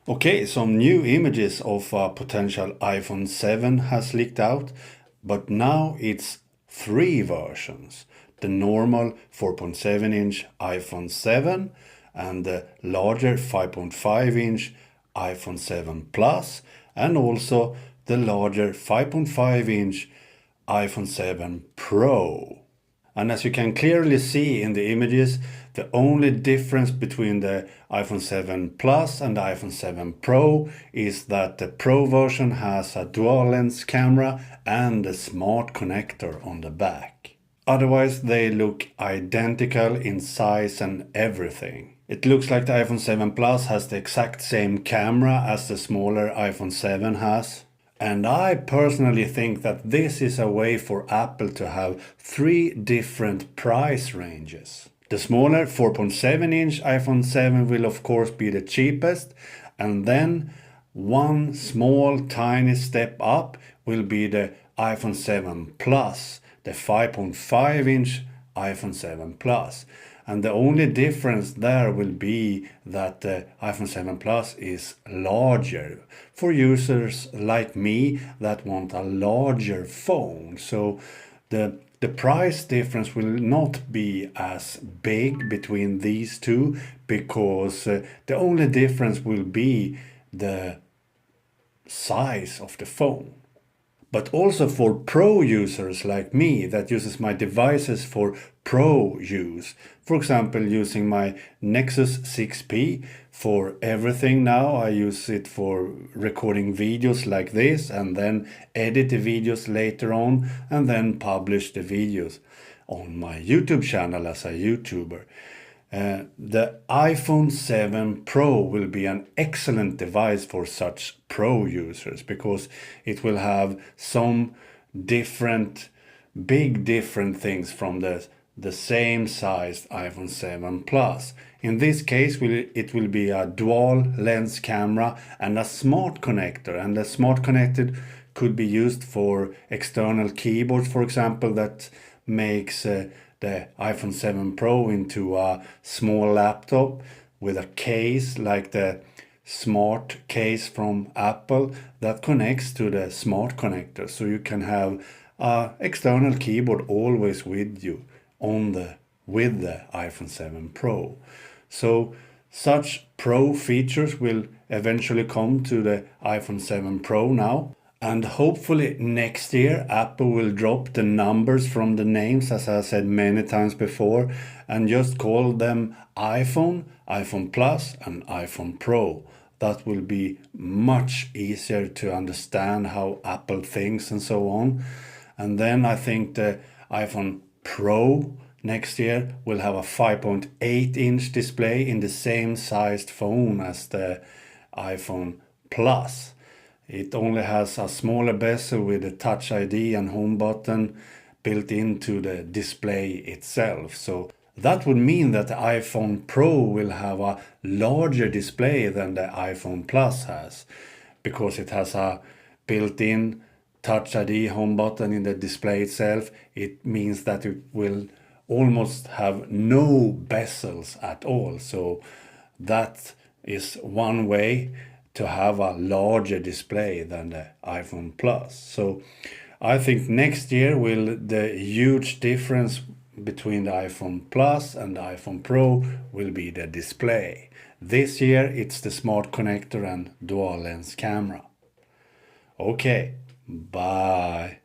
Okay, some new images of a potential iPhone 7 has leaked out, but now it's three versions. The normal 4.7-inch iPhone 7 and the larger 5.5-inch iPhone 7 Plus, and also the larger 5.5-inch iPhone 7 Pro. And as you can clearly see in the images, the only difference between the iPhone 7 Plus and the iPhone 7 Pro is that the Pro version has a dual lens camera and a smart connector on the back. Otherwise, they look identical in size and everything. It looks like the iPhone 7 Plus has the exact same camera as the smaller iPhone 7 has. And I personally think that this is a way for Apple to have three different price ranges. The smaller 4.7-inch iPhone 7 will of course be the cheapest, and then one small tiny step up will be the iPhone 7 Plus, the 5.5-inch iPhone 7 Plus. And the only difference there will be that the iPhone 7 Plus is larger for users like me that want a larger phone. So the price difference will not be as big between these two, because the only difference will be the size of the phone. But also for pro users like me that uses my devices for pro use. For example, using my Nexus 6P for everything now. I use it for recording videos like this and then edit the videos later on and then publish the videos on my YouTube channel as a YouTuber. The iPhone 7 Pro will be an excellent device for such pro users, because it will have some big different things from the same sized iPhone 7 Plus. In this case, it will be a dual lens camera and a smart connector. And the smart connector could be used for external keyboards, for example, that makes the iPhone 7 Pro into a small laptop with a case like the smart case from Apple that connects to the smart connector. So you can have an external keyboard always with you with the iPhone 7 Pro. So such Pro features will eventually come to the iPhone 7 Pro now. And hopefully next year Apple will drop the numbers from the names, as I said many times before, and just call them iPhone, iPhone Plus and iPhone Pro. That will be much easier to understand how Apple thinks and so on. And then I think the iPhone Pro next year will have a 5.8-inch display in the same sized phone as the iPhone Plus. It only has a smaller bezel with a Touch ID and home button built into the display itself. So that would mean that the iPhone Pro will have a larger display than the iPhone Plus has, because it has a built-in Touch ID home button in the display itself. It means that it will almost have no bezels at all. So that is one way to have a larger display than the iPhone Plus. So I think next year the huge difference between the iPhone Plus and the iPhone Pro will be the display. This year it's the smart connector and dual lens camera. Okay, bye.